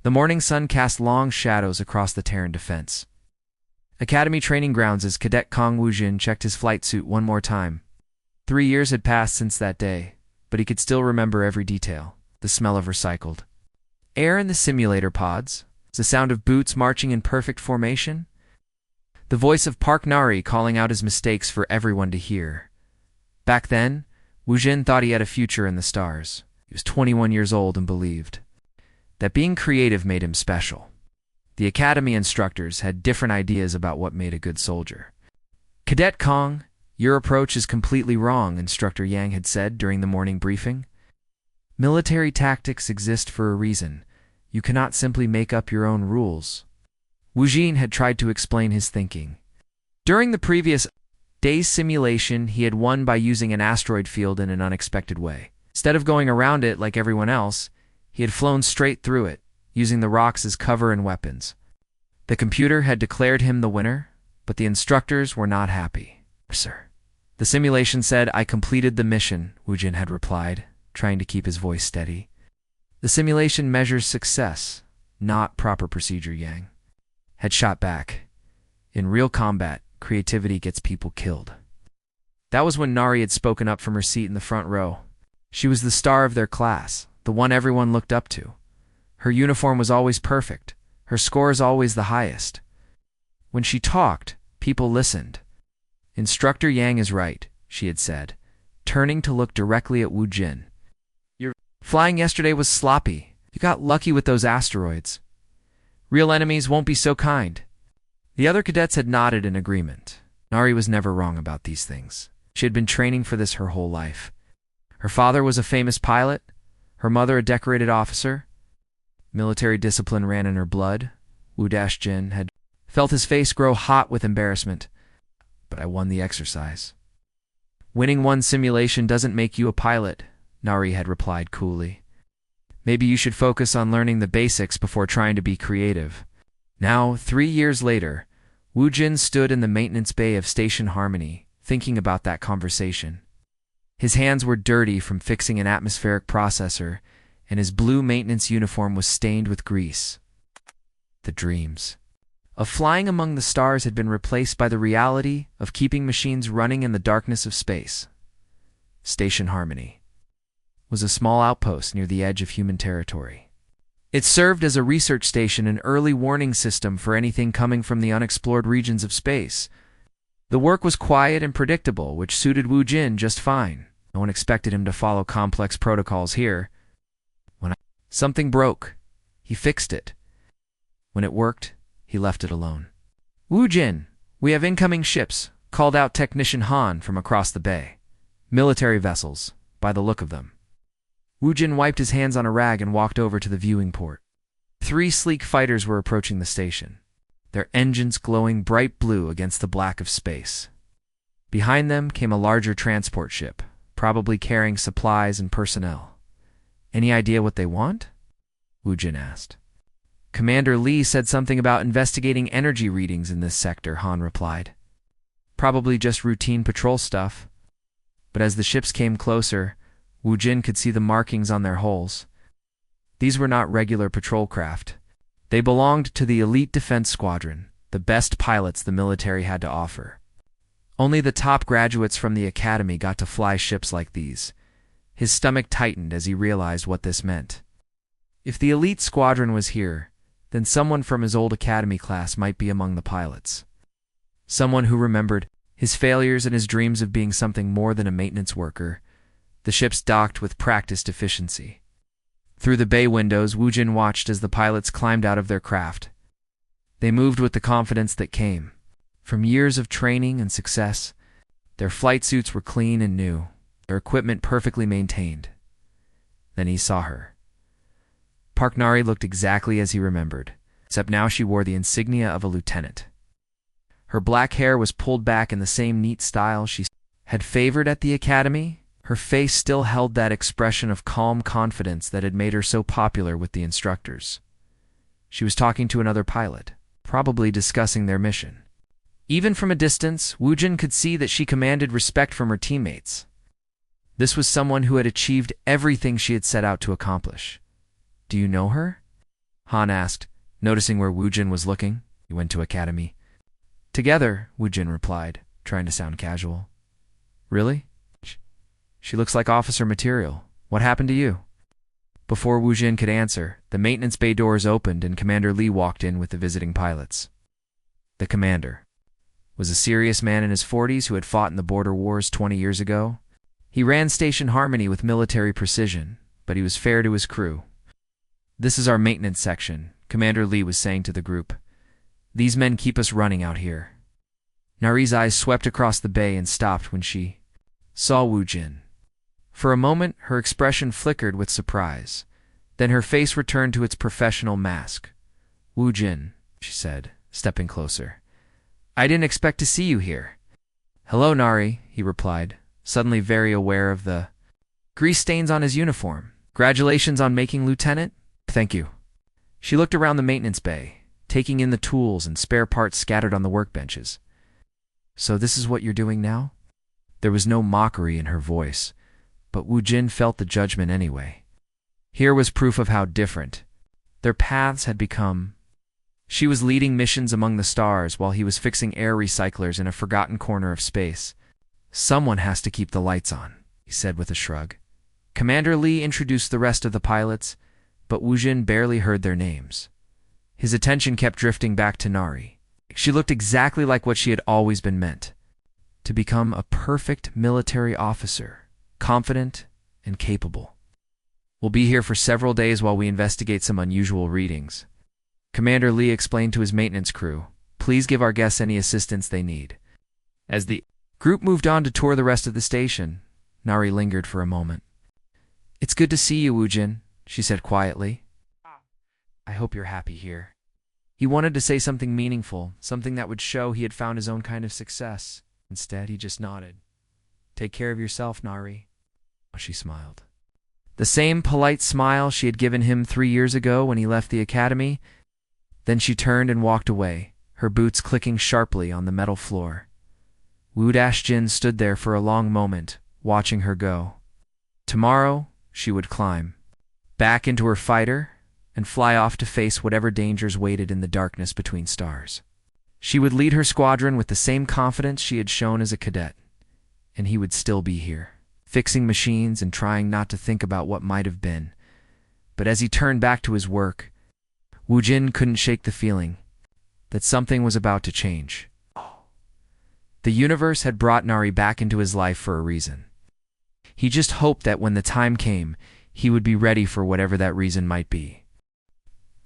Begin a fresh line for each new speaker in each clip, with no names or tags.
The morning sun cast long shadows across the Terran defense. Academy training grounds as Cadet Kong Wujin checked his flight suit one more time. 3 years had passed since that day, but he could still remember every detail. The smell of recycled air in the simulator pods, the sound of boots marching in perfect formation, the voice of Park Nari calling out his mistakes for everyone to hear. Back then, Wujin thought he had a future in the stars. He was 21 years old and believed that being creative made him special. The academy instructors had different ideas about what made a good soldier. "Cadet Kong, your approach is completely wrong," Instructor Yang had said during the morning briefing. "Military tactics exist for a reason. You cannot simply make up your own rules." Wujin had tried to explain his thinking. During the previous day's simulation, he had won by using an asteroid field in an unexpected way. Instead of going around it like everyone else, he had flown straight through it, using the rocks as cover and weapons. The computer had declared him the winner, but the instructors were not happy. "Sir." The simulation said, "I completed the mission," Wujin had replied, trying to keep his voice steady. "The simulation measures success, not proper procedure," Yang had shot back. "In real combat, creativity gets people killed." That was when Nari had spoken up from her seat in the front row. She was the star of their class, the one everyone looked up to. Her uniform was always perfect, her scores always the highest. When she talked, people listened. "Instructor Yang is right," she had said, turning to look directly at Wujin. "Your flying yesterday was sloppy. You got lucky with those asteroids. Real enemies won't be so kind." The other cadets had nodded in agreement. Nari was never wrong about these things. She had been training for this her whole life. Her father was a famous pilot, her mother a decorated officer. Military discipline ran in her blood. Jin had felt his face grow hot with embarrassment. "But I won the exercise." "Winning one simulation doesn't make you a pilot," Nari had replied coolly. "Maybe you should focus on learning the basics before trying to be creative." Now, 3 years later, Wujin stood in the maintenance bay of Station Harmony, thinking about that conversation. His hands were dirty from fixing an atmospheric processor, and his blue maintenance uniform was stained with grease. The dreams of flying among the stars had been replaced by the reality of keeping machines running in the darkness of space. Station Harmony was a small outpost near the edge of human territory. It served as a research station and early warning system for anything coming from the unexplored regions of space. The work was quiet and predictable, which suited Wujin just fine. No one expected him to follow complex protocols here. Something broke, he fixed it. When it worked, he left it alone. "Wujin, we have incoming ships," called out Technician Han from across the bay. "Military vessels, by the look of them." Wujin wiped his hands on a rag and walked over to the viewing port. 3 sleek fighters were approaching the station, their engines glowing bright blue against the black of space. Behind them came a larger transport ship, probably carrying supplies and personnel. "Any idea what they want?" Wujin asked. "Commander Lee said something about investigating energy readings in this sector," Han replied. "Probably just routine patrol stuff." But as the ships came closer, Wujin could see the markings on their hulls. These were not regular patrol craft. They belonged to the elite defense squadron, the best pilots the military had to offer. Only the top graduates from the academy got to fly ships like these. His stomach tightened as he realized what this meant. If the elite squadron was here, then someone from his old academy class might be among the pilots. Someone who remembered his failures and his dreams of being something more than a maintenance worker. The ships docked with practiced efficiency. Through the bay windows, Wujin watched as the pilots climbed out of their craft. They moved with the confidence that came from years of training and success. Their flight suits were clean and new, their equipment perfectly maintained. Then he saw her. Park Nari looked exactly as he remembered, except now she wore the insignia of a lieutenant. Her black hair was pulled back in the same neat style she had favored at the academy. Her face still held that expression of calm confidence that had made her so popular with the instructors. She was talking to another pilot, probably discussing their mission. Even from a distance, Wujin could see that she commanded respect from her teammates. This was someone who had achieved everything she had set out to accomplish. "Do you know her?" Han asked, noticing where Wujin was looking. He went to Academy. Together, Wujin replied, trying to sound casual. Really? She looks like officer material. What happened to you? Before Wujin could answer, the maintenance bay doors opened and Commander Lee walked in with the visiting pilots. The commander was a serious man in his 40s who had fought in the border wars 20 years ago. He ran Station Harmony with military precision, but he was fair to his crew. This is our maintenance section, Commander Lee was saying to the group. These men keep us running out here. Nari's eyes swept across the bay and stopped when she saw Wujin. For a moment, her expression flickered with surprise. Then her face returned to its professional mask. Wujin, she said, stepping closer. I didn't expect to see you here. Hello, Nari, he replied, suddenly very aware of the grease stains on his uniform. Congratulations on making lieutenant? Thank you. She looked around the maintenance bay, taking in the tools and spare parts scattered on the workbenches. So this is what you're doing now? There was no mockery in her voice, but Wujin felt the judgment anyway. Here was proof of how different their paths had become. She was leading missions among the stars while he was fixing air recyclers in a forgotten corner of space. Someone has to keep the lights on, he said with a shrug. Commander Lee introduced the rest of the pilots, but Wujin barely heard their names. His attention kept drifting back to Nari. She looked exactly like what she had always been meant, to become a perfect military officer, confident and capable. We'll be here for several days while we investigate some unusual readings. Commander Lee explained to his maintenance crew, please give our guests any assistance they need. As the group moved on to tour the rest of the station, Nari lingered for a moment. It's good to see you, Wujin, she said quietly. I hope you're happy here. He wanted to say something meaningful, something that would show he had found his own kind of success. Instead, he just nodded. Take care of yourself, Nari. She smiled. The same polite smile she had given him 3 years ago when he left the academy. Then she turned and walked away, her boots clicking sharply on the metal floor. Wu Dashjin stood there for a long moment, watching her go. Tomorrow, she would climb back into her fighter and fly off to face whatever dangers waited in the darkness between stars. She would lead her squadron with the same confidence she had shown as a cadet, and he would still be here, fixing machines and trying not to think about what might have been. But as he turned back to his work, Wujin couldn't shake the feeling that something was about to change. The universe had brought Nari back into his life for a reason. He just hoped that when the time came, he would be ready for whatever that reason might be.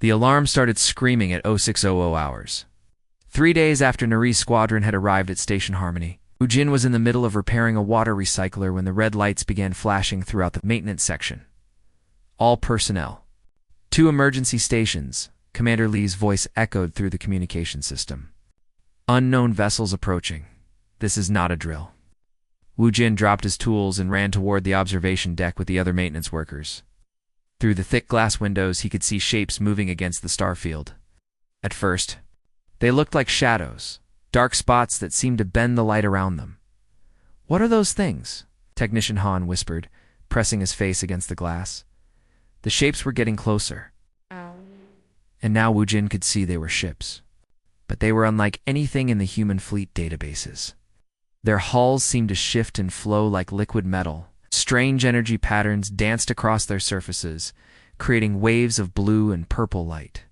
The alarm started screaming at 0600 hours. 3 days after Nari's squadron had arrived at Station Harmony, Wujin was in the middle of repairing a water recycler when the red lights began flashing throughout the maintenance section. All personnel. 2 emergency stations, Commander Lee's voice echoed through the communication system. Unknown vessels approaching. This is not a drill. Wujin dropped his tools and ran toward the observation deck with the other maintenance workers. Through the thick glass windows, he could see shapes moving against the starfield. At first, they looked like shadows, dark spots that seemed to bend the light around them. What are those things? Technician Han whispered, pressing his face against the glass. The shapes were getting closer. And now Wujin could see they were ships. But they were unlike anything in the human fleet databases. Their hulls seemed to shift and flow like liquid metal. Strange energy patterns danced across their surfaces, creating waves of blue and purple light.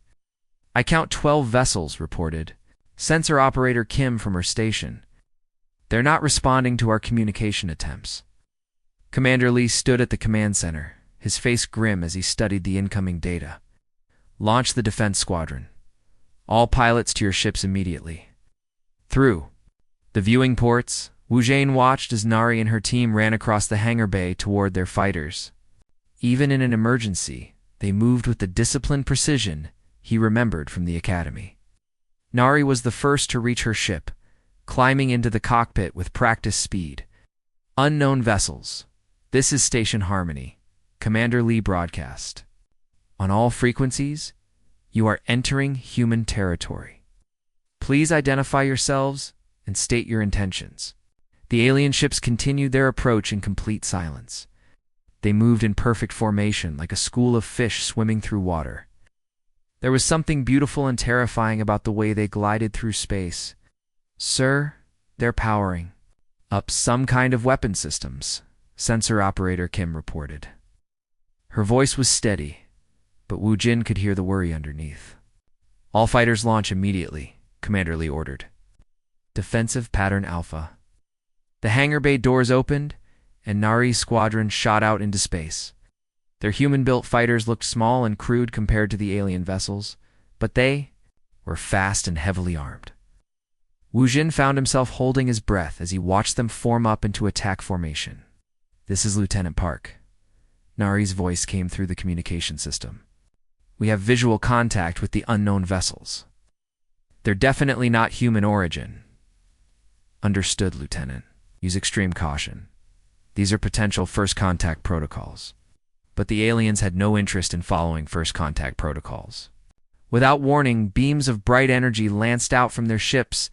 I count 12 vessels, reported Sensor Operator Kim from her station. They're not responding to our communication attempts. Commander Lee stood at the command center, his face grim as he studied the incoming data. Launch the defense squadron. All pilots to your ships immediately. Through the viewing ports, Wujin watched as Nari and her team ran across the hangar bay toward their fighters. Even in an emergency, they moved with the disciplined precision he remembered from the academy. Nari was the first to reach her ship, climbing into the cockpit with practiced speed. Unknown vessels. This is Station Harmony. Commander Lee broadcast. On all frequencies, you are entering human territory. Please identify yourselves and state your intentions. The alien ships continued their approach in complete silence. They moved in perfect formation like a school of fish swimming through water. There was something beautiful and terrifying about the way they glided through space. "Sir, they're powering up some kind of weapon systems," Sensor Operator Kim reported. Her voice was steady, but Wu Jin could hear the worry underneath. "All fighters launch immediately," Commander Lee ordered. Defensive Pattern Alpha. The hangar bay doors opened, and Nari's squadron shot out into space. Their human-built fighters looked small and crude compared to the alien vessels, but they were fast and heavily armed. Wu Jin found himself holding his breath as he watched them form up into attack formation. "This is Lieutenant Park." Nari's voice came through the communication system. "We have visual contact with the unknown vessels. They're definitely not human origin." "Understood, Lieutenant. Use extreme caution. These are potential first contact protocols." But the aliens had no interest in following first contact protocols. Without warning, beams of bright energy lanced out from their ships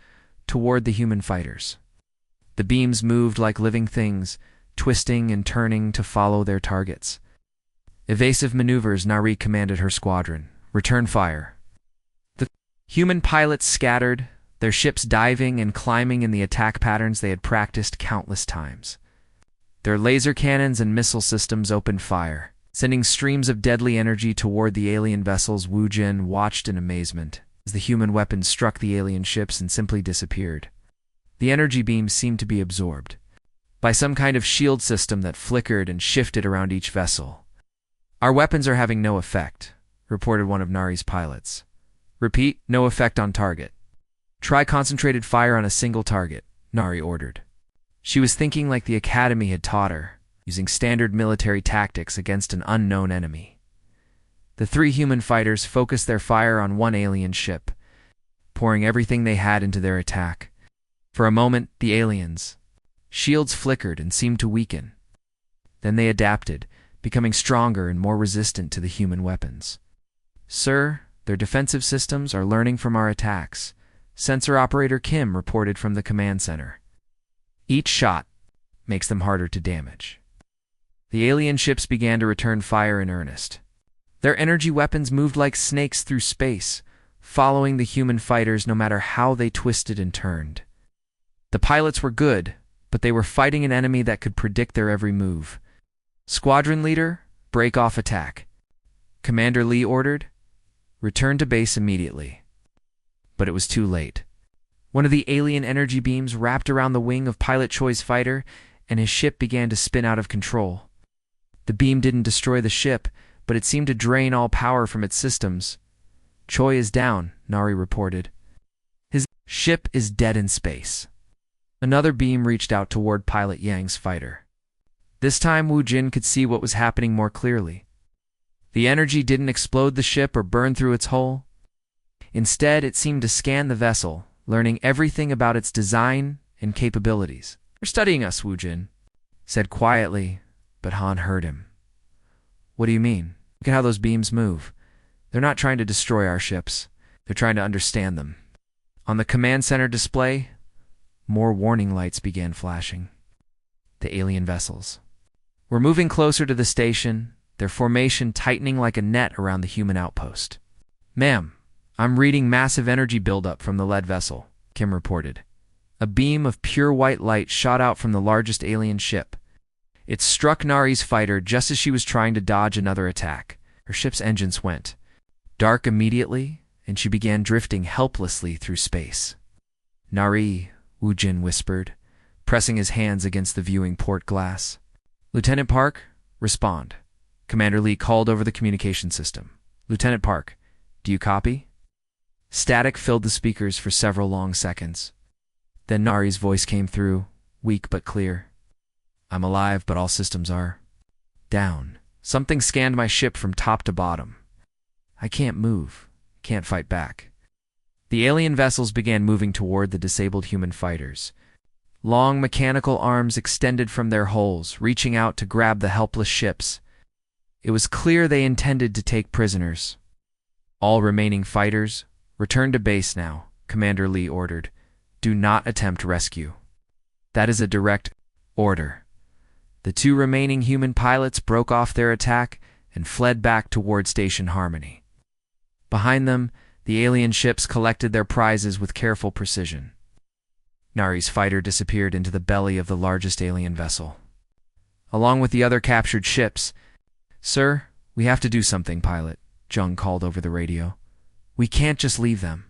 toward the human fighters. The beams moved like living things, twisting and turning to follow their targets. Evasive maneuvers, Nari commanded her squadron. "Return fire." The human pilots scattered, their ships diving and climbing in the attack patterns they had practiced countless times. Their laser cannons and missile systems opened fire, sending streams of deadly energy toward the alien vessels. Wu Jin watched in amazement as the human weapons struck the alien ships and simply disappeared. The energy beams seemed to be absorbed by some kind of shield system that flickered and shifted around each vessel. "Our weapons are having no effect," reported one of Nari's pilots. "Repeat, no effect on target. Try concentrated fire on a single target," Nari ordered. She was thinking like the Academy had taught her, using standard military tactics against an unknown enemy. The three human fighters focused their fire on one alien ship, pouring everything they had into their attack. For a moment, the aliens' shields flickered and seemed to weaken. Then they adapted, becoming stronger and more resistant to the human weapons. "Sir, their defensive systems are learning from our attacks," Sensor Operator Kim reported from the command center. "Each shot makes them harder to damage." The alien ships began to return fire in earnest. Their energy weapons moved like snakes through space, following the human fighters no matter how they twisted and turned. The pilots were good, but they were fighting an enemy that could predict their every move. "Squadron leader, break off attack," Commander Lee ordered. "Return to base immediately." But it was too late. One of the alien energy beams wrapped around the wing of Pilot Choi's fighter, and his ship began to spin out of control. The beam didn't destroy the ship, but it seemed to drain all power from its systems. "Choi is down," Nari reported. "His ship is dead in space." Another beam reached out toward Pilot Yang's fighter. This time Wu Jin could see what was happening more clearly. The energy didn't explode the ship or burn through its hull. Instead, it seemed to scan the vessel, learning everything about its design and capabilities. "They're studying us," Wu Jin said quietly, but Han heard him. "What do you mean? Look at how those beams move. They're not trying to destroy our ships. They're trying to understand them." On the command center display, more warning lights began flashing. The alien vessels were moving closer to the station, their formation tightening like a net around the human outpost. "Ma'am, I'm reading massive energy buildup from the lead vessel," Kim reported. A beam of pure white light shot out from the largest alien ship. It struck Nari's fighter just as she was trying to dodge another attack. Her ship's engines went dark immediately, and she began drifting helplessly through space. "Nari," Wu Jin whispered, pressing his hands against the viewing port glass. "Lieutenant Park, respond," Commander Lee called over the communication system. "Lieutenant Park, do you copy?" Static filled the speakers for several long seconds. Then Nari's voice came through, weak but clear. "I'm alive, but all systems are down. Something scanned my ship from top to bottom. I can't move, can't fight back." The alien vessels began moving toward the disabled human fighters. Long mechanical arms extended from their hulls, reaching out to grab the helpless ships. It was clear they intended to take prisoners. "All remaining fighters, return to base now," Commander Lee ordered. "Do not attempt rescue." "That is a direct order." The two remaining human pilots broke off their attack and fled back toward Station Harmony. Behind them, the alien ships collected their prizes with careful precision. Nari's fighter disappeared into the belly of the largest alien vessel. Along with the other captured ships, "Sir, we have to do something, pilot," Jung called over the radio. "We can't just leave them."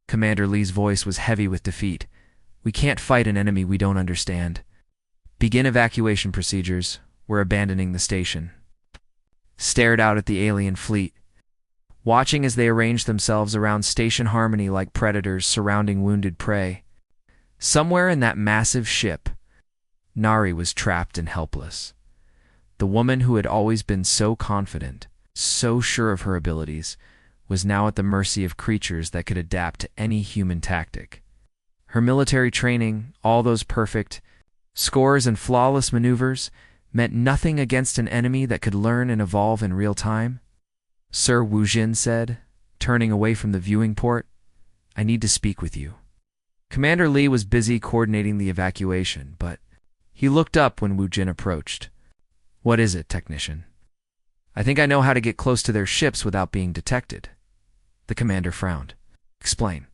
Commander Lee's voice was heavy with defeat. "We can't fight an enemy we don't understand. Begin evacuation procedures. We're abandoning the station." Stared out at the alien fleet, watching as they arranged themselves around station harmony like predators surrounding wounded prey. Somewhere in that massive ship, Nari was trapped and helpless. The woman who had always been so confident, so sure of her abilities, was now at the mercy of creatures that could adapt to any human tactic. Her military training, all those perfect scores and flawless maneuvers, meant nothing against an enemy that could learn and evolve in real time. "Sir," Wu Jin said, turning away from the viewing port, "I need to speak with you." Commander Lee was busy coordinating the evacuation, but he looked up when Wu Jin approached. "What is it, technician?" "I think I know how to get close to their ships without being detected." The commander frowned. "Explain."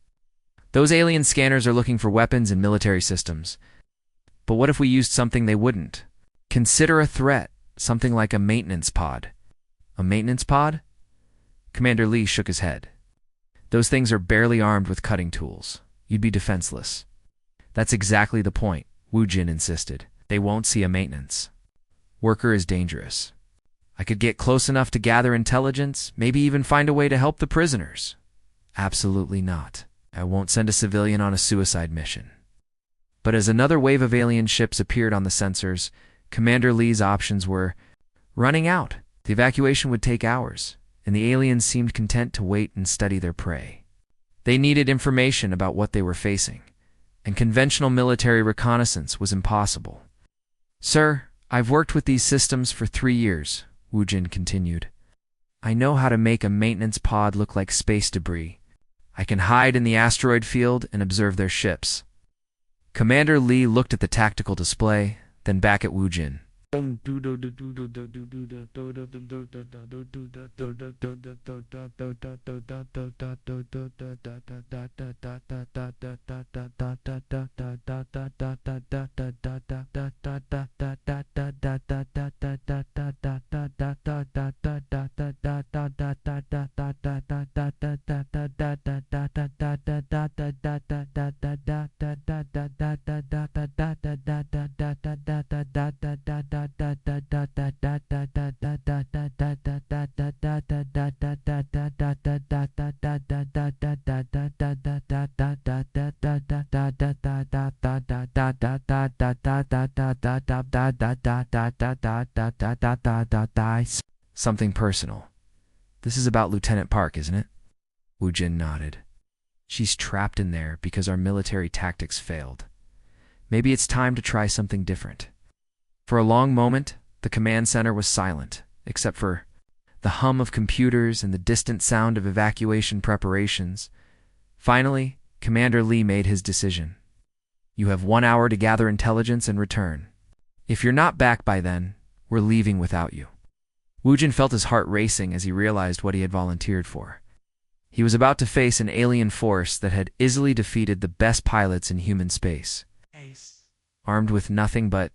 "Those alien scanners are looking for weapons and military systems. But what if we used something they wouldn't? Consider a threat, something like a maintenance pod." "A maintenance pod?" Commander Lee shook his head. "Those things are barely armed with cutting tools. You'd be defenseless." "That's exactly the point," Wu Jin insisted. "They won't see a maintenance worker is dangerous. I could get close enough to gather intelligence, maybe even find a way to help the prisoners." "Absolutely not. I won't send a civilian on a suicide mission." But as another wave of alien ships appeared on the sensors, Commander Lee's options were running out. The evacuation would take hours, and the aliens seemed content to wait and study their prey. They needed information about what they were facing, and conventional military reconnaissance was impossible. "Sir, I've worked with these systems for 3 years," Wu Jin continued. "I know how to make a maintenance pod look like space debris. I can hide in the asteroid field and observe their ships." Commander Lee looked at the tactical display, then back at Wu Jin. "Something personal. This is about Lieutenant Park, isn't it?" Wu Jin nodded. "She's trapped in there because our military tactics failed. Maybe it's time to try something different." For a long moment, the command center was silent, except for the hum of computers and the distant sound of evacuation preparations. Finally, Commander Lee made his decision. "You have 1 hour to gather intelligence and return. If you're not back by then, we're leaving without you." Wu Jin felt his heart racing as he realized what he had volunteered for. He was about to face an alien force that had easily defeated the best pilots in human space. Armed with nothing but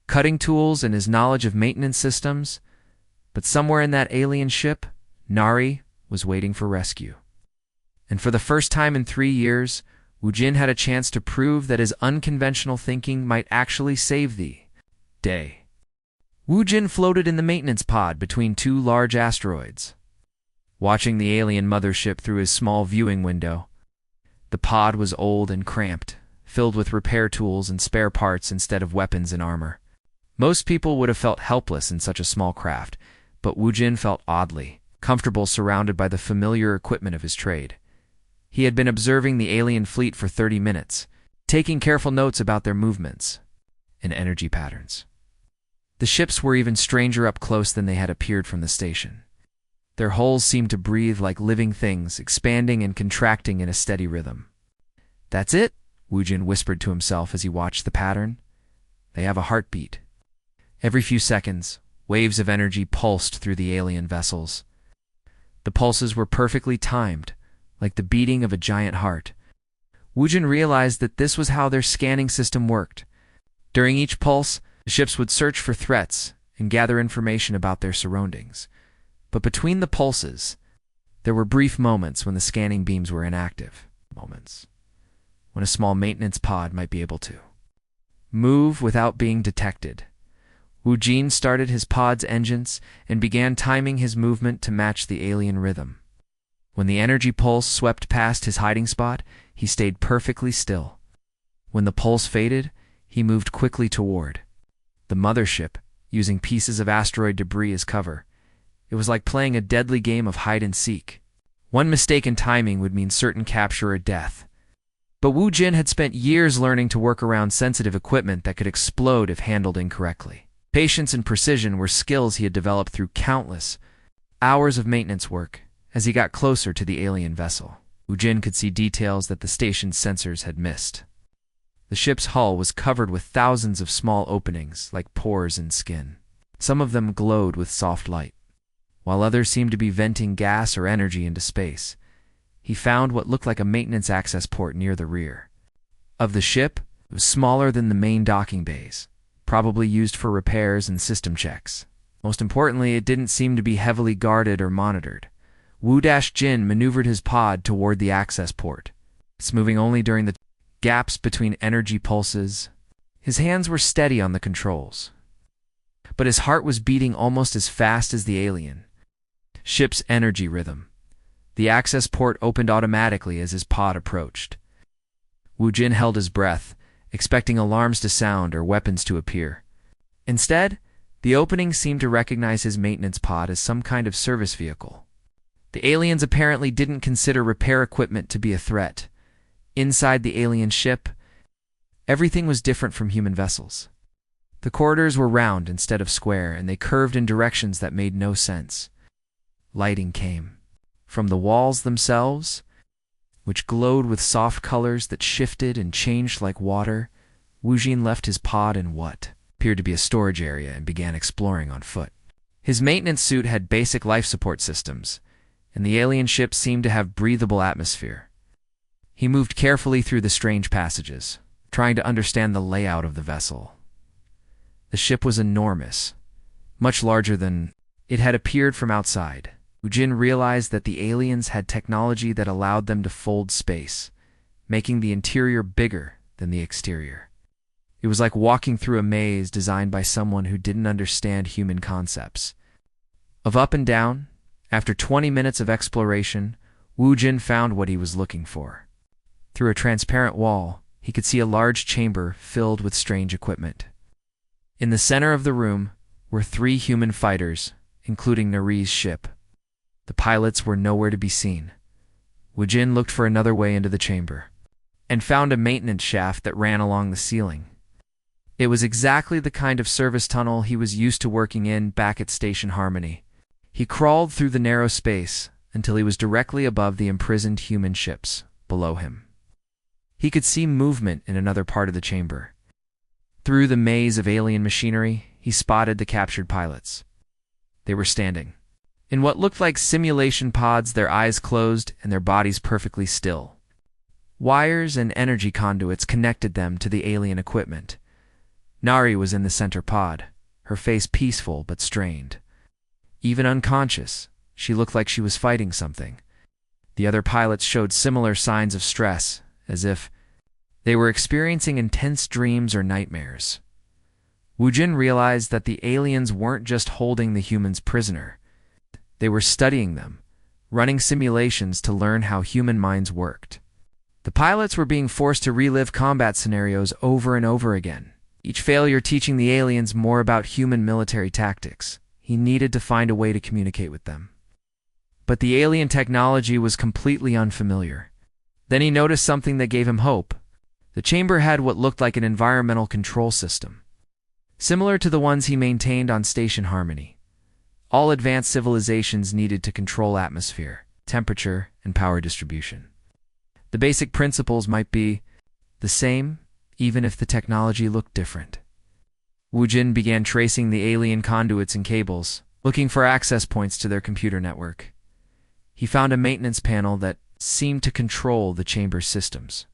cutting tools and his knowledge of maintenance systems, but somewhere in that alien ship, Nari was waiting for rescue. And for the first time in 3 years, Wu Jin had a chance to prove that his unconventional thinking might actually save the day. Wu Jin floated in the maintenance pod between 2 large asteroids, watching the alien mothership through his small viewing window. The pod was old and cramped, filled with repair tools and spare parts instead of weapons and armor. Most people would have felt helpless in such a small craft, but Wu Jin felt oddly comfortable surrounded by the familiar equipment of his trade. He had been observing the alien fleet for 30 minutes, taking careful notes about their movements and energy patterns. The ships were even stranger up close than they had appeared from the station. Their hulls seemed to breathe like living things, expanding and contracting in a steady rhythm. "That's it," Wu Jin whispered to himself as he watched the pattern. "They have a heartbeat." Every few seconds, waves of energy pulsed through the alien vessels. The pulses were perfectly timed, like the beating of a giant heart. Wujin realized that this was how their scanning system worked. During each pulse, the ships would search for threats and gather information about their surroundings. But between the pulses, there were brief moments when the scanning beams were inactive. Moments when a small maintenance pod might be able to move without being detected. Wujin started his pod's engines and began timing his movement to match the alien rhythm. When the energy pulse swept past his hiding spot, he stayed perfectly still. When the pulse faded, he moved quickly toward the mothership, using pieces of asteroid debris as cover. It was like playing a deadly game of hide-and-seek. One mistake in timing would mean certain capture or death. But Wu Jin had spent years learning to work around sensitive equipment that could explode if handled incorrectly. Patience and precision were skills he had developed through countless hours of maintenance work. As he got closer to the alien vessel, Wu Jin could see details that the station's sensors had missed. The ship's hull was covered with thousands of small openings, like pores in skin. Some of them glowed with soft light, while others seemed to be venting gas or energy into space. He found what looked like a maintenance access port near the rear of the ship. It was smaller than the main docking bays, probably used for repairs and system checks. Most importantly, it didn't seem to be heavily guarded or monitored. Wu-Jin maneuvered his pod toward the access port, moving only during the gaps between energy pulses. His hands were steady on the controls, but his heart was beating almost as fast as the alien ship's energy rhythm. The access port opened automatically as his pod approached. Wu Jin held his breath, expecting alarms to sound or weapons to appear. Instead, the opening seemed to recognize his maintenance pod as some kind of service vehicle. The aliens apparently didn't consider repair equipment to be a threat. Inside the alien ship, everything was different from human vessels. The corridors were round instead of square, and they curved in directions that made no sense. Lighting came from the walls themselves, which glowed with soft colors that shifted and changed like water. Wu Jin left his pod in what appeared to be a storage area and began exploring on foot. His maintenance suit had basic life support systems, and the alien ship seemed to have breathable atmosphere. He moved carefully through the strange passages, trying to understand the layout of the vessel. The ship was enormous, much larger than it had appeared from outside. Wu Jin realized that the aliens had technology that allowed them to fold space, making the interior bigger than the exterior. It was like walking through a maze designed by someone who didn't understand human concepts. Of up and down, after 20 minutes of exploration, Wu Jin found what he was looking for. Through a transparent wall, he could see a large chamber filled with strange equipment. In the center of the room were 3 human fighters, including Nari's ship. The pilots were nowhere to be seen. Wu Jin looked for another way into the chamber, and found a maintenance shaft that ran along the ceiling. It was exactly the kind of service tunnel he was used to working in back at Station Harmony. He crawled through the narrow space until he was directly above the imprisoned human ships below him. He could see movement in another part of the chamber. Through the maze of alien machinery, he spotted the captured pilots. They were standing in what looked like simulation pods, their eyes closed and their bodies perfectly still. Wires and energy conduits connected them to the alien equipment. Nari was in the center pod, her face peaceful but strained. Even unconscious, she looked like she was fighting something. The other pilots showed similar signs of stress, as if they were experiencing intense dreams or nightmares. Wu Jin realized that the aliens weren't just holding the humans prisoner. They were studying them, running simulations to learn how human minds worked. The pilots were being forced to relive combat scenarios over and over again, each failure teaching the aliens more about human military tactics. He needed to find a way to communicate with them. But the alien technology was completely unfamiliar. Then he noticed something that gave him hope. The chamber had what looked like an environmental control system, similar to the ones he maintained on Station Harmony. All advanced civilizations needed to control atmosphere, temperature, and power distribution. The basic principles might be the same, even if the technology looked different. Wu Jin began tracing the alien conduits and cables, looking for access points to their computer network. He found a maintenance panel that seemed to control the chamber's systems.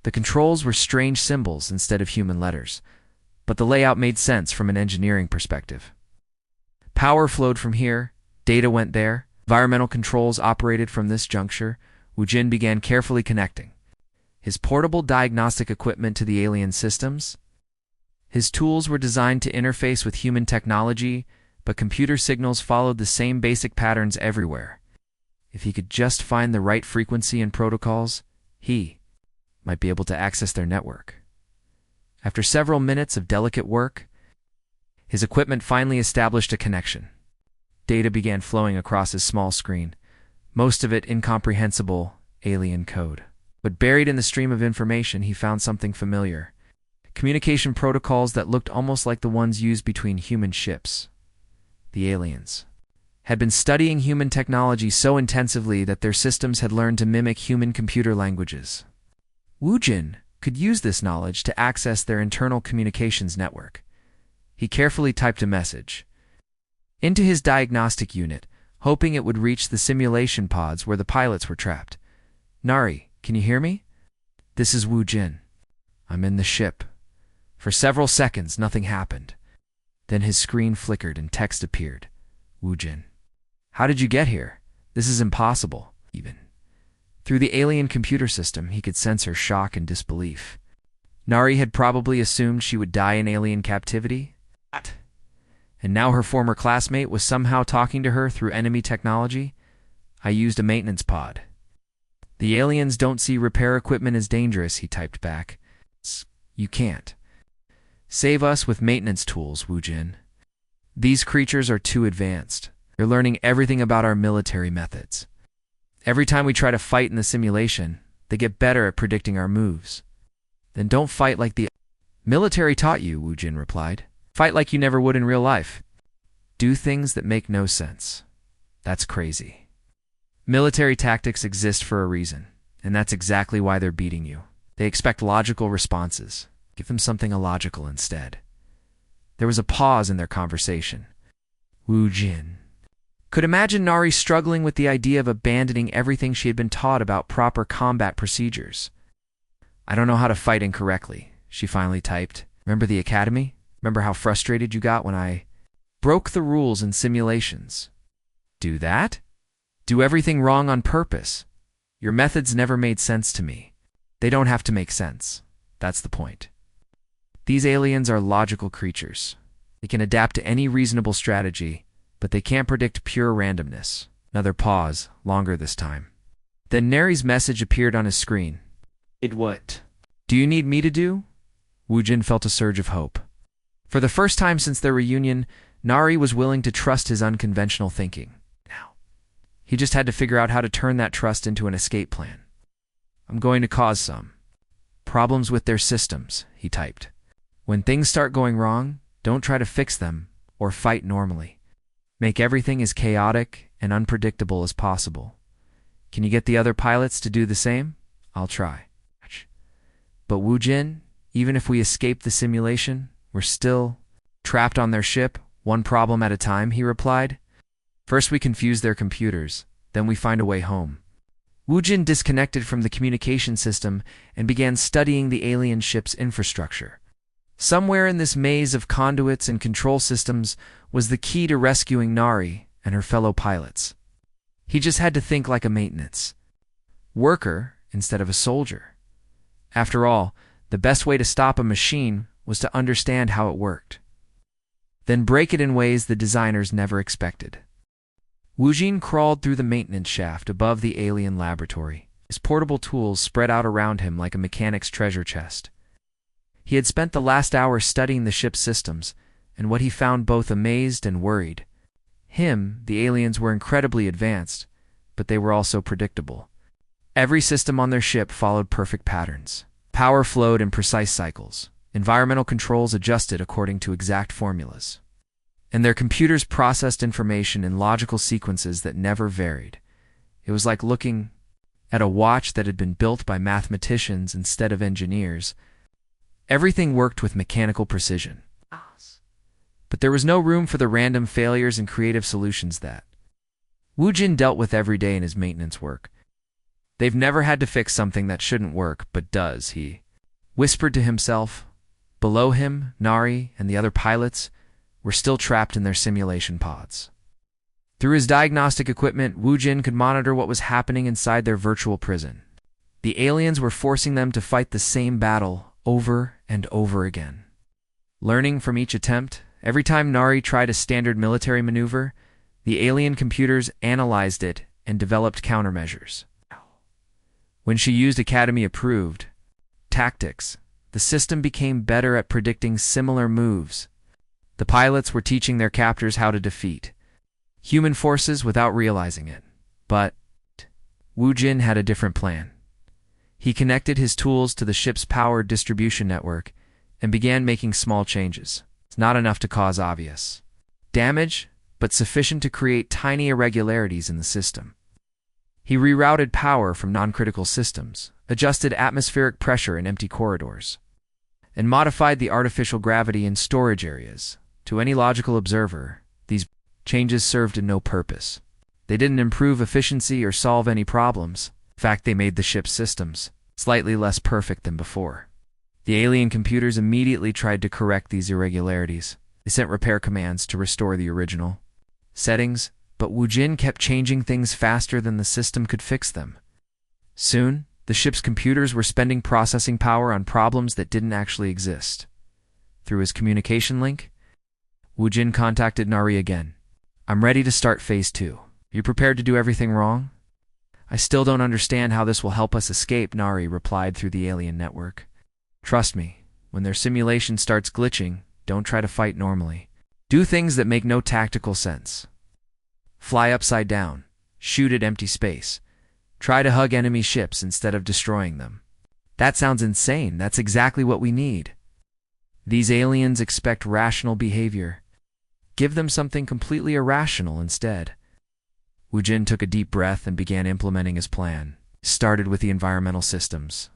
The controls were strange symbols instead of human letters, but the layout made sense from an engineering perspective. Power flowed from here, data went there, environmental controls operated from this juncture. Wu Jin began carefully connecting his portable diagnostic equipment to the alien systems. His tools were designed to interface with human technology, but computer signals followed the same basic patterns everywhere. If he could just find the right frequency and protocols, he might be able to access their network. After several minutes of delicate work, his equipment finally established a connection. Data began flowing across his small screen, most of it incomprehensible alien code. But buried in the stream of information, he found something familiar. Communication protocols that looked almost like the ones used between human ships. The aliens had been studying human technology so intensively that their systems had learned to mimic human computer languages. Wu Jin could use this knowledge to access their internal communications network. He carefully typed a message into his diagnostic unit, hoping it would reach the simulation pods where the pilots were trapped. "Nari, can you hear me? This is Wu Jin. I'm in the ship." For several seconds, nothing happened. Then his screen flickered and text appeared. "Wu Jin, how did you get here? This is impossible." Even through the alien computer system, he could sense her shock and disbelief. Nari had probably assumed she would die in alien captivity. And now her former classmate was somehow talking to her through enemy technology. "I used a maintenance pod." "The aliens don't see repair equipment as dangerous," he typed back. "You can't save us with maintenance tools, Wu Jin. These creatures are too advanced. They're learning everything about our military methods. Every time we try to fight in the simulation, they get better at predicting our moves." "Then don't fight like the military taught you," Wu Jin replied. "Fight like you never would in real life. Do things that make no sense. That's crazy. Military tactics exist for a reason, and that's exactly why they're beating you. They expect logical responses. Give them something illogical instead." There was a pause in their conversation. Wu Jin could imagine Nari struggling with the idea of abandoning everything she had been taught about proper combat procedures. "I don't know how to fight incorrectly," she finally typed. "Remember the academy? Remember how frustrated you got when I broke the rules in simulations? Do that? Do everything wrong on purpose? Your methods never made sense to me. They don't have to make sense. That's the point. These aliens are logical creatures. They can adapt to any reasonable strategy, but they can't predict pure randomness." Another pause, longer this time. Then Nari's message appeared on his screen. "What do you need me to do?" Wu Jin felt a surge of hope. For the first time since their reunion, Nari was willing to trust his unconventional thinking. Now, he just had to figure out how to turn that trust into an escape plan. "I'm going to cause some problems with their systems," he typed. "When things start going wrong, don't try to fix them or fight normally. Make everything as chaotic and unpredictable as possible. Can you get the other pilots to do the same? I'll try." But Wu Jin, even if we escape the simulation, we're still trapped on their ship, one problem at a time, he replied. "First we confuse their computers, then we find a way home." Wu Jin disconnected from the communication system and began studying the alien ship's infrastructure. Somewhere in this maze of conduits and control systems was the key to rescuing Nari and her fellow pilots. He just had to think like a maintenance worker instead of a soldier. After all, the best way to stop a machine was to understand how it worked, then break it in ways the designers never expected. Wu Jin crawled through the maintenance shaft above the alien laboratory, his portable tools spread out around him like a mechanic's treasure chest. He had spent the last hour studying the ship's systems, and what he found both amazed and worried. The aliens were incredibly advanced, but they were also predictable. Every system on their ship followed perfect patterns. Power flowed in precise cycles. Environmental controls adjusted according to exact formulas. And their computers processed information in logical sequences that never varied. It was like looking at a watch that had been built by mathematicians instead of engineers. Everything worked with mechanical precision. But there was no room for the random failures and creative solutions that Wu Jin dealt with every day in his maintenance work. They've never had to fix something that shouldn't work, but does, he whispered to himself. Below him, Nari and the other pilots were still trapped in their simulation pods. Through his diagnostic equipment, Wu Jin could monitor what was happening inside their virtual prison. The aliens were forcing them to fight the same battle over and over again. Learning from each attempt, every time Nari tried a standard military maneuver, the alien computers analyzed it and developed countermeasures. When she used Academy-approved tactics, the system became better at predicting similar moves. The pilots were teaching their captors how to defeat human forces without realizing it. But Wu Jin had a different plan. He connected his tools to the ship's power distribution network and began making small changes. It's not enough to cause obvious damage, but sufficient to create tiny irregularities in the system. He rerouted power from non-critical systems, adjusted atmospheric pressure in empty corridors, and modified the artificial gravity in storage areas. To any logical observer, these changes served no purpose. They didn't improve efficiency or solve any problems. In fact, they made the ship's systems slightly less perfect than before. The alien computers immediately tried to correct these irregularities. They sent repair commands to restore the original settings, but Wu Jin kept changing things faster than the system could fix them. Soon, the ship's computers were spending processing power on problems that didn't actually exist. Through his communication link, Wu Jin contacted Nari again. I'm ready to start phase 2. You prepared to do everything wrong? I still don't understand how this will help us escape, Nari replied through the alien network. Trust me, when their simulation starts glitching, don't try to fight normally. Do things that make no tactical sense. Fly upside down. Shoot at empty space. Try to hug enemy ships instead of destroying them. That sounds insane. That's exactly what we need. These aliens expect rational behavior. Give them something completely irrational instead. Wu Jin took a deep breath and began implementing his plan. He started with the environmental systems,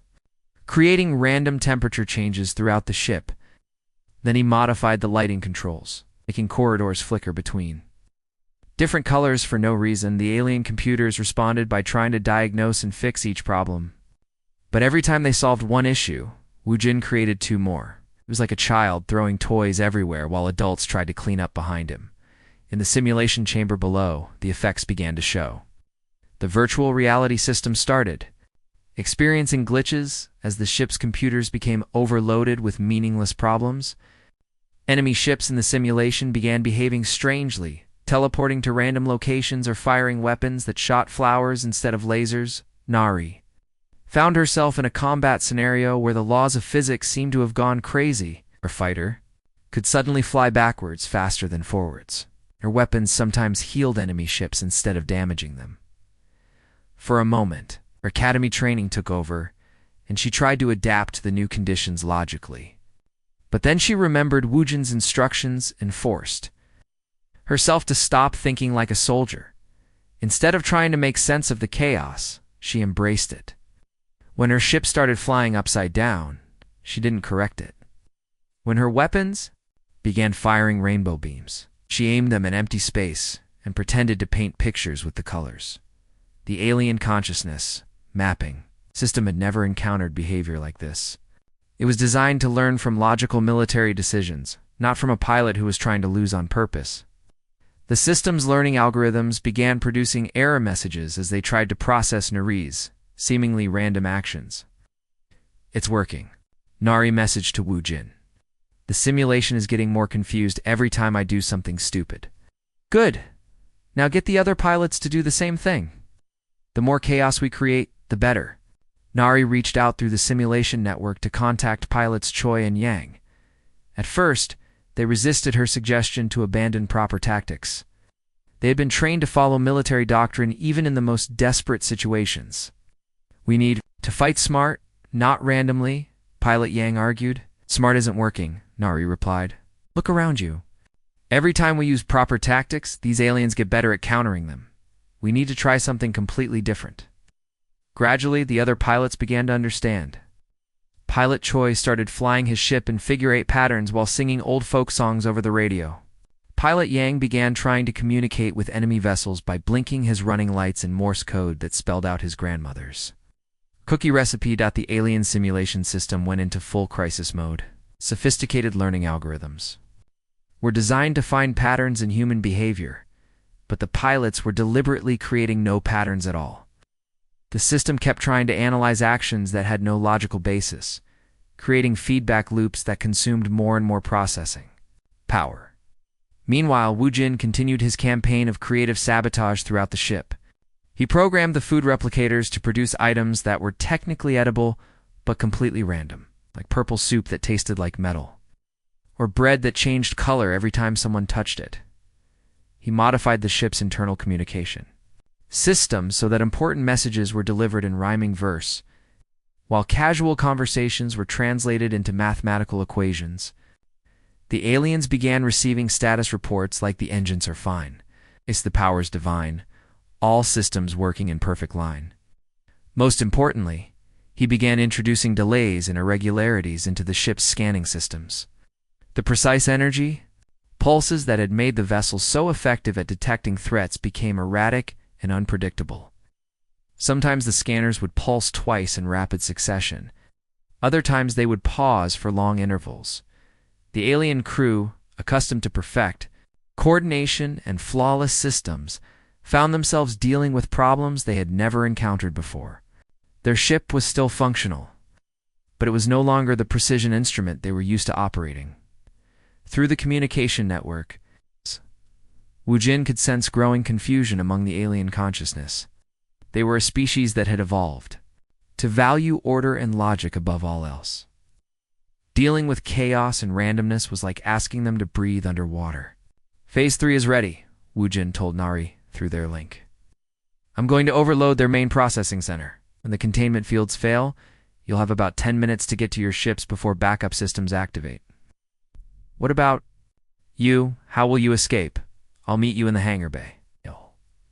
creating random temperature changes throughout the ship. Then he modified the lighting controls, making corridors flicker between different colors for no reason. The alien computers responded by trying to diagnose and fix each problem. But every time they solved one issue, Wu Jin created 2 more. It was like a child throwing toys everywhere while adults tried to clean up behind him. In the simulation chamber below, the effects began to show. The virtual reality system started, experiencing glitches as the ship's computers became overloaded with meaningless problems. Enemy ships in the simulation began behaving strangely, teleporting to random locations or firing weapons that shot flowers instead of lasers. Nari found herself in a combat scenario where the laws of physics seemed to have gone crazy. Her fighter could suddenly fly backwards faster than forwards. Her weapons sometimes healed enemy ships instead of damaging them. For a moment, her academy training took over, and she tried to adapt to the new conditions logically. But then she remembered Wu Jin's instructions and forced herself to stop thinking like a soldier. Instead of trying to make sense of the chaos, she embraced it. When her ship started flying upside down, she didn't correct it. When her weapons began firing rainbow beams, she aimed them at empty space and pretended to paint pictures with the colors. The alien consciousness mapping system had never encountered behavior like this. It was designed to learn from logical military decisions, not from a pilot who was trying to lose on purpose. The system's learning algorithms began producing error messages as they tried to process Nari's seemingly random actions. It's working, Nari messaged to Wu Jin. The simulation is getting more confused every time I do something stupid. Good. Now get the other pilots to do the same thing. The more chaos we create, the better. Nari reached out through the simulation network to contact pilots Choi and Yang. At first, they resisted her suggestion to abandon proper tactics. They had been trained to follow military doctrine even in the most desperate situations. We need to fight smart, not randomly, Pilot Yang argued. Smart isn't working, Nari replied. Look around you. Every time we use proper tactics, these aliens get better at countering them. We need to try something completely different. Gradually, the other pilots began to understand. Pilot Choi started flying his ship in figure-8 patterns while singing old folk songs over the radio. Pilot Yang began trying to communicate with enemy vessels by blinking his running lights in Morse code that spelled out his grandmother's cookie recipe. The alien simulation system went into full crisis mode. Sophisticated learning algorithms were designed to find patterns in human behavior, but the pilots were deliberately creating no patterns at all. The system kept trying to analyze actions that had no logical basis, creating feedback loops that consumed more and more processing power. Meanwhile, Wu Jin continued his campaign of creative sabotage throughout the ship. He programmed the food replicators to produce items that were technically edible, but completely random, like purple soup that tasted like metal, or bread that changed color every time someone touched it. He modified the ship's internal communication systems so that important messages were delivered in rhyming verse, while casual conversations were translated into mathematical equations. The aliens began receiving status reports like the engines are fine, it's the powers divine, all systems working in perfect line. Most importantly, he began introducing delays and irregularities into the ship's scanning systems. The precise energy pulses that had made the vessel so effective at detecting threats became erratic and unpredictable. Sometimes the scanners would pulse twice in rapid succession. Other times they would pause for long intervals. The alien crew, accustomed to perfect coordination and flawless systems, found themselves dealing with problems they had never encountered before. Their ship was still functional, but it was no longer the precision instrument they were used to operating. Through the communication network, Wu Jin could sense growing confusion among the alien consciousness. They were a species that had evolved to value order and logic above all else. Dealing with chaos and randomness was like asking them to breathe underwater. Phase 3 is ready, Wu Jin told Nari through their link. I'm going to overload their main processing center. When the containment fields fail, you'll have about 10 minutes to get to your ships before backup systems activate. What about you? How will you escape? I'll meet you in the hangar bay.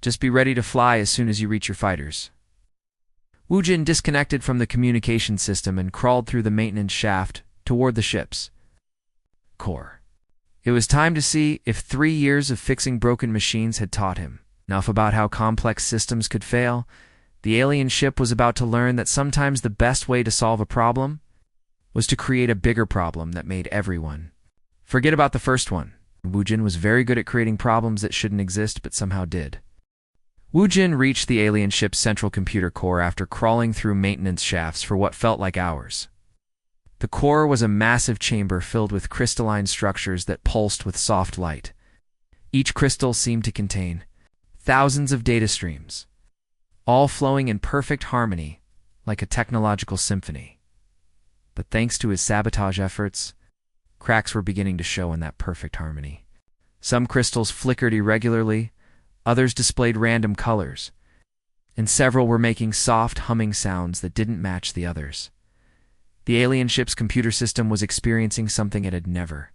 Just be ready to fly as soon as you reach your fighters. Wu Jin disconnected from the communication system and crawled through the maintenance shaft toward the ship's core. It was time to see if 3 years of fixing broken machines had taught him enough about how complex systems could fail. The alien ship was about to learn that sometimes the best way to solve a problem was to create a bigger problem that made everyone forget about the first one. Wu Jin was very good at creating problems that shouldn't exist but somehow did. Wu Jin reached the alien ship's central computer core after crawling through maintenance shafts for what felt like hours. The core was a massive chamber filled with crystalline structures that pulsed with soft light. Each crystal seemed to contain thousands of data streams, all flowing in perfect harmony like a technological symphony. But thanks to his sabotage efforts, cracks were beginning to show in that perfect harmony. Some crystals flickered irregularly, others displayed random colors, and several were making soft humming sounds that didn't match the others. The alien ship's computer system was experiencing something it had never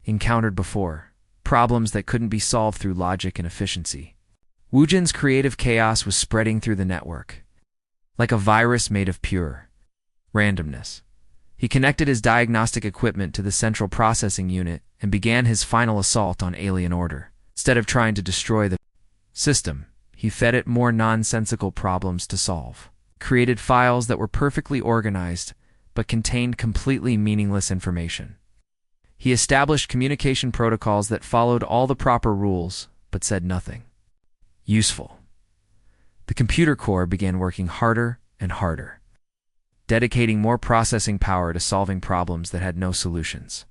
encountered before, problems that couldn't be solved through logic and efficiency. Wu Jin's creative chaos was spreading through the network, like a virus made of pure randomness. He connected his diagnostic equipment to the central processing unit and began his final assault on alien order. Instead of trying to destroy the system, he fed it more nonsensical problems to solve, created files that were perfectly organized but contained completely meaningless information. He established communication protocols that followed all the proper rules but said nothing useful. The computer core began working harder and harder, dedicating more processing power to solving problems that had no solutions.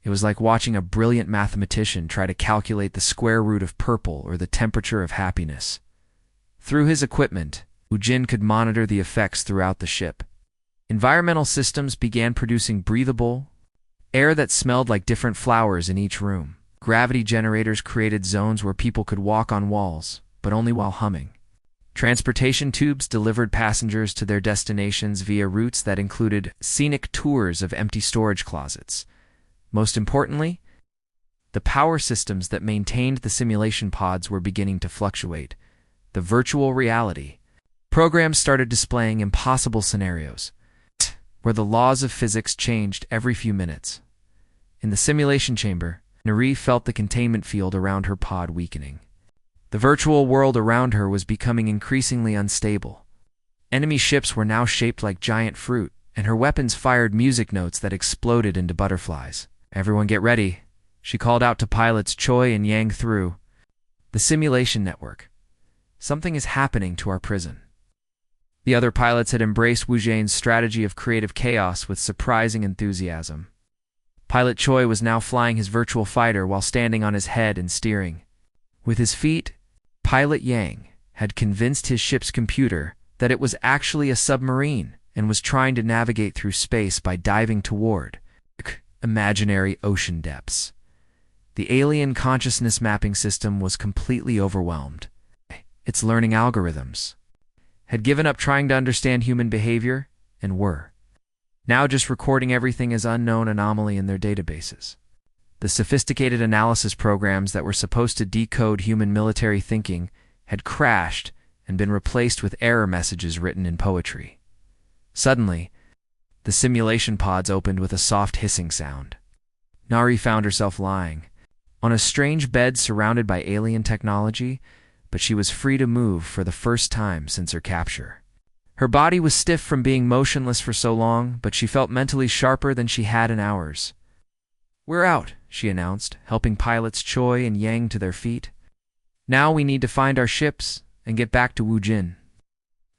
It was like watching a brilliant mathematician try to calculate the square root of purple or the temperature of happiness. Through his equipment, Wu Jin could monitor the effects throughout the ship. Environmental systems began producing breathable air that smelled like different flowers in each room. Gravity generators created zones where people could walk on walls, but only while humming. Transportation tubes delivered passengers to their destinations via routes that included scenic tours of empty storage closets. Most importantly, the power systems that maintained the simulation pods were beginning to fluctuate. The virtual reality programs started displaying impossible scenarios, where the laws of physics changed every few minutes. In the simulation chamber, Nari felt the containment field around her pod weakening. The virtual world around her was becoming increasingly unstable. Enemy ships were now shaped like giant fruit, and her weapons fired music notes that exploded into butterflies. "Everyone get ready," she called out to pilots Choi and Yang through the simulation network. "Something is happening to our prison." The other pilots had embraced Wu Jian's strategy of creative chaos with surprising enthusiasm. Pilot Choi was now flying his virtual fighter while standing on his head and steering. With his feet, Pilot Yang had convinced his ship's computer that it was actually a submarine and was trying to navigate through space by diving toward imaginary ocean depths. The alien consciousness mapping system was completely overwhelmed. Its learning algorithms had given up trying to understand human behavior and were now just recording everything as unknown anomaly in their databases. The sophisticated analysis programs that were supposed to decode human military thinking had crashed and been replaced with error messages written in poetry. Suddenly, the simulation pods opened with a soft hissing sound. Nari found herself lying on a strange bed surrounded by alien technology, but she was free to move for the first time since her capture. Her body was stiff from being motionless for so long, but she felt mentally sharper than she had in hours. "We're out," she announced, helping pilots Choi and Yang to their feet. "Now we need to find our ships and get back to Wu Jin."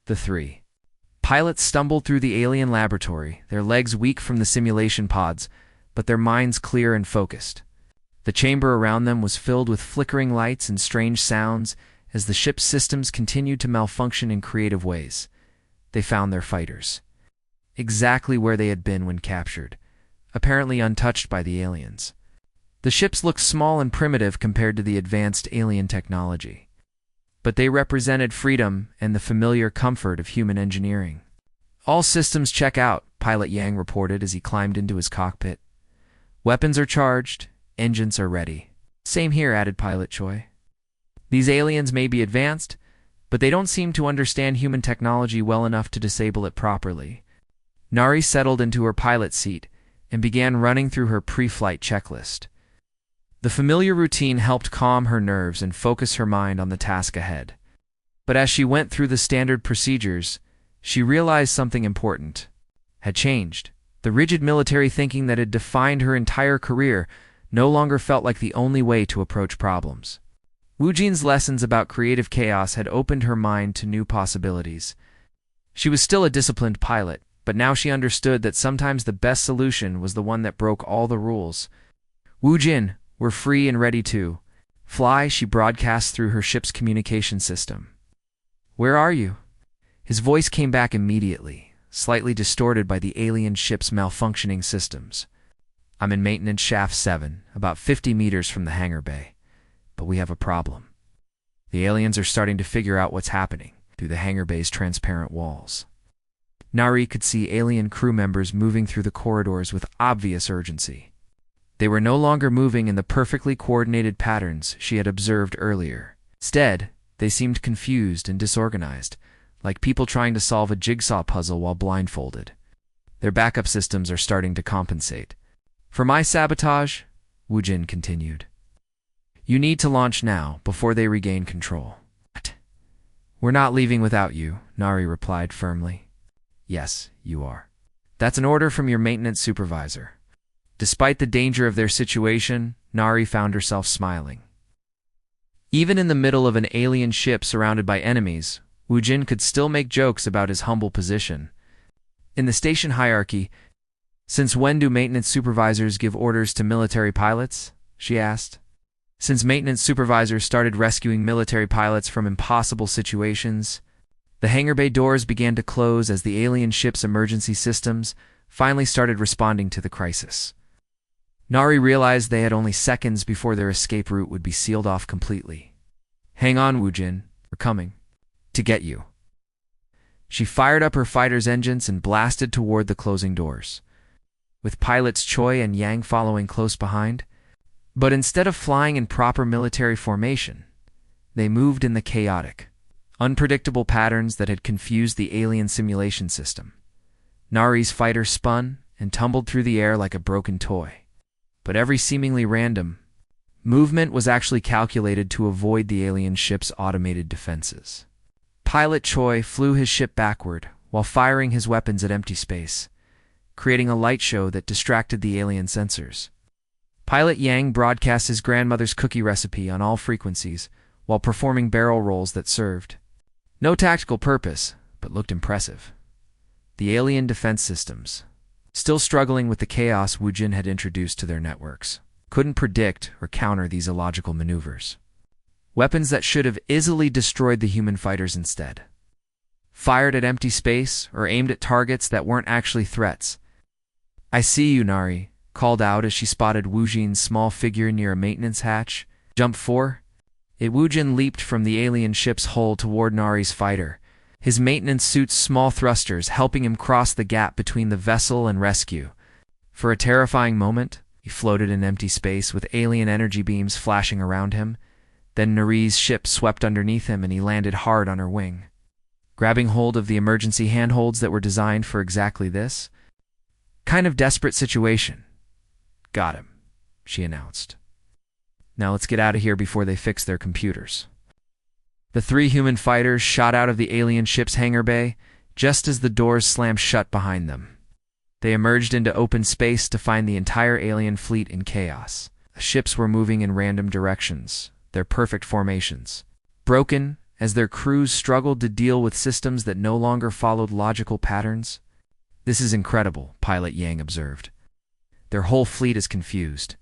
The three pilots stumbled through the alien laboratory, their legs weak from the simulation pods, but their minds clear and focused. The chamber around them was filled with flickering lights and strange sounds as the ship's systems continued to malfunction in creative ways. They found their fighters exactly where they had been when captured, apparently untouched by the aliens. The ships looked small and primitive compared to the advanced alien technology, but they represented freedom and the familiar comfort of human engineering. "All systems check out," Pilot Yang reported as he climbed into his cockpit. "Weapons are charged, engines are ready." "Same here," added Pilot Choi. "These aliens may be advanced, but they don't seem to understand human technology well enough to disable it properly." Nari settled into her pilot seat and began running through her pre-flight checklist. The familiar routine helped calm her nerves and focus her mind on the task ahead. But as she went through the standard procedures, she realized something important had changed. The rigid military thinking that had defined her entire career no longer felt like the only way to approach problems. Wu Jin's lessons about creative chaos had opened her mind to new possibilities. She was still a disciplined pilot, but now she understood that sometimes the best solution was the one that broke all the rules. "Wu Jin, we're free and ready to fly," she broadcast through her ship's communication system. "Where are you?" His voice came back immediately, slightly distorted by the alien ship's malfunctioning systems. "I'm in maintenance shaft 7, about 50 meters from the hangar bay. But we have a problem. The aliens are starting to figure out what's happening through the hangar bay's transparent walls." Nari could see alien crew members moving through the corridors with obvious urgency. They were no longer moving in the perfectly coordinated patterns she had observed earlier. Instead, they seemed confused and disorganized, like people trying to solve a jigsaw puzzle while blindfolded. "Their backup systems are starting to compensate for my sabotage," Wu Jin continued. "You need to launch now, before they regain control." "What?" "We're not leaving without you," Nari replied firmly. "Yes, you are. That's an order from your maintenance supervisor." Despite the danger of their situation, Nari found herself smiling. Even in the middle of an alien ship surrounded by enemies, Wu Jin could still make jokes about his humble position. In the station hierarchy, "Since when do maintenance supervisors give orders to military pilots?" she asked. "Since maintenance supervisors started rescuing military pilots from impossible situations." The hangar bay doors began to close as the alien ship's emergency systems finally started responding to the crisis. Nari realized they had only seconds before their escape route would be sealed off completely. "Hang on, Wu Jin. We're coming to get you." She fired up her fighter's engines and blasted toward the closing doors, with pilots Choi and Yang following close behind. But instead of flying in proper military formation, they moved in the chaotic, unpredictable patterns that had confused the alien simulation system. Nari's fighter spun and tumbled through the air like a broken toy. But every seemingly random, Movement was actually calculated to avoid the alien ship's automated defenses. Pilot Choi flew his ship backward while firing his weapons at empty space, creating a light show that distracted the alien sensors. Pilot Yang broadcast his grandmother's cookie recipe on all frequencies while performing barrel rolls that served no tactical purpose, but looked impressive. The alien defense systems, still struggling with the chaos Wu Jin had introduced to their networks, couldn't predict or counter these illogical maneuvers. Weapons that should have easily destroyed the human fighters instead fired at empty space or aimed at targets that weren't actually threats. "I see you," Nari called out as she spotted Wu Jin's small figure near a maintenance hatch. "Jump 4? Wu Jin leaped from the alien ship's hull toward Nari's fighter, his maintenance suit's small thrusters helping him cross the gap between the vessel and rescue. For a terrifying moment, he floated in empty space with alien energy beams flashing around him. Then Nari's ship swept underneath him and he landed hard on her wing. Grabbing hold of the emergency handholds that were designed for exactly this. "Kind of desperate situation." "Got him," she announced. "Now let's get out of here before they fix their computers." The 3 human fighters shot out of the alien ship's hangar bay just as the doors slammed shut behind them. They emerged into open space to find the entire alien fleet in chaos. The ships were moving in random directions, their perfect formations, broken as their crews struggled to deal with systems that no longer followed logical patterns. "This is incredible," Pilot Yang observed. "Their whole fleet is confused."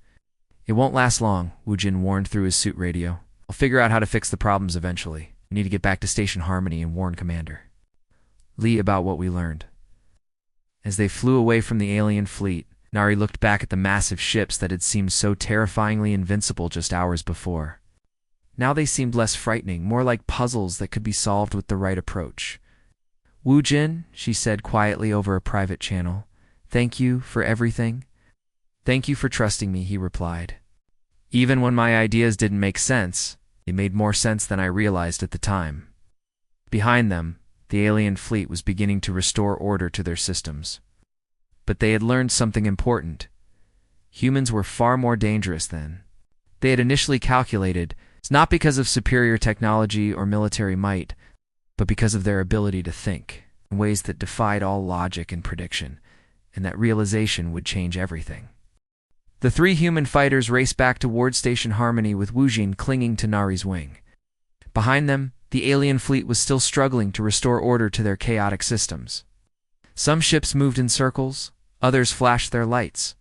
"It won't last long," Wu Jin warned through his suit radio. "I'll figure out how to fix the problems eventually. We need to get back to Station Harmony and warn Commander Lee about what we learned." As they flew away from the alien fleet, Nari looked back at the massive ships that had seemed so terrifyingly invincible just hours before. Now they seemed less frightening, more like puzzles that could be solved with the right approach. "Wu Jin," she said quietly over a private channel, "thank you for everything." "Thank you for trusting me," he replied. "Even when my ideas didn't make sense, they made more sense than I realized at the time." Behind them, the alien fleet was beginning to restore order to their systems. But they had learned something important. Humans were far more dangerous than they had initially calculated. It's not because of superior technology or military might, but because of their ability to think in ways that defied all logic and prediction, and that realization would change everything. The 3 human fighters raced back toward Station Harmony with Wu Jin clinging to Nari's wing. Behind them, the alien fleet was still struggling to restore order to their chaotic systems. Some ships moved in circles, others flashed their lights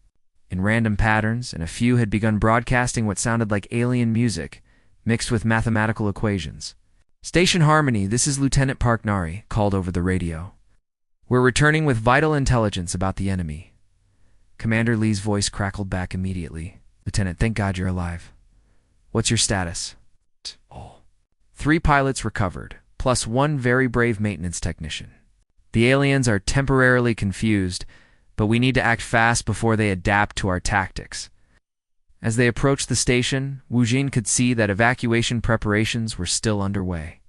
in random patterns, and a few had begun broadcasting what sounded like alien music, mixed with mathematical equations. "Station Harmony, this is Lieutenant Park," Nari called over the radio. "We're returning with vital intelligence about the enemy." Commander Lee's voice crackled back immediately. "Lieutenant, thank God you're alive. What's your status?" "All." 3 pilots recovered, plus 1 very brave maintenance technician. "The aliens are temporarily confused, but we need to act fast before they adapt to our tactics." As they approached the station, Wu Jin could see that evacuation preparations were still underway.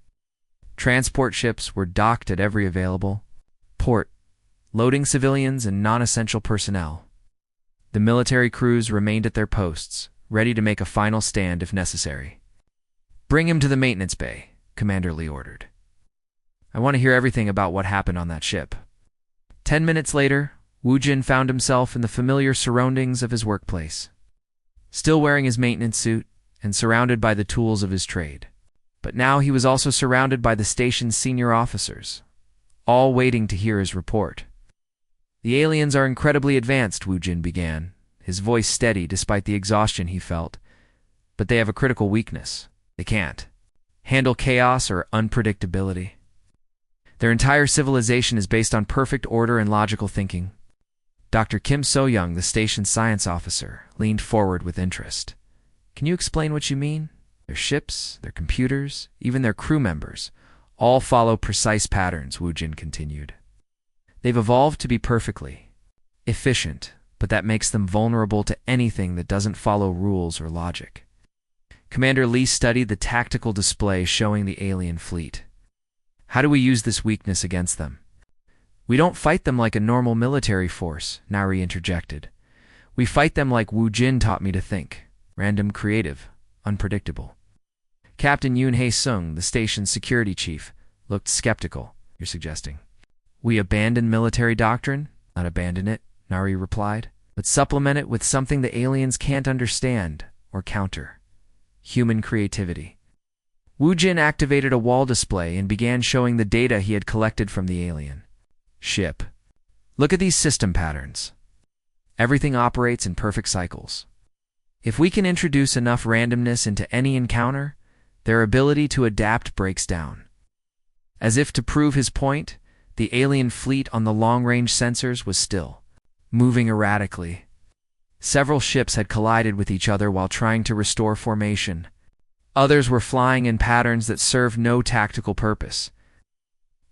Transport ships were docked at every available port, loading civilians and non-essential personnel. The military crews remained at their posts, ready to make a final stand if necessary. "Bring him to the maintenance bay," Commander Lee ordered. "I want to hear everything about what happened on that ship." 10 minutes later, Wu Jin found himself in the familiar surroundings of his workplace, still wearing his maintenance suit and surrounded by the tools of his trade. But now he was also surrounded by the station's senior officers, all waiting to hear his report. "The aliens are incredibly advanced," Wu Jin began, his voice steady despite the exhaustion he felt. "But they have a critical weakness. They can't handle chaos or unpredictability. Their entire civilization is based on perfect order and logical thinking." Dr. Kim So-young, the station's science officer, leaned forward with interest. "Can you explain what you mean?" "Their ships, their computers, even their crew members, all follow precise patterns," Wu Jin continued. "They've evolved to be perfectly efficient, but that makes them vulnerable to anything that doesn't follow rules or logic." Commander Lee studied the tactical display showing the alien fleet. "How do we use this weakness against them?" "We don't fight them like a normal military force," Nari interjected. "We fight them like Wu Jin taught me to think. Random, creative, unpredictable. Captain Yoon Hae-sung, the station's security chief, looked skeptical. You're suggesting we abandon military doctrine? Not abandon it, Nari replied, but supplement it with something the aliens can't understand or counter. Human creativity. Wu Jin activated a wall display and began showing the data he had collected from the alien ship. Look at these system patterns. Everything operates in perfect cycles. If we can introduce enough randomness into any encounter, their ability to adapt breaks down. As if to prove his point, the alien fleet on the long-range sensors was still moving erratically. Several ships had collided with each other while trying to restore formation. Others were flying in patterns that served no tactical purpose.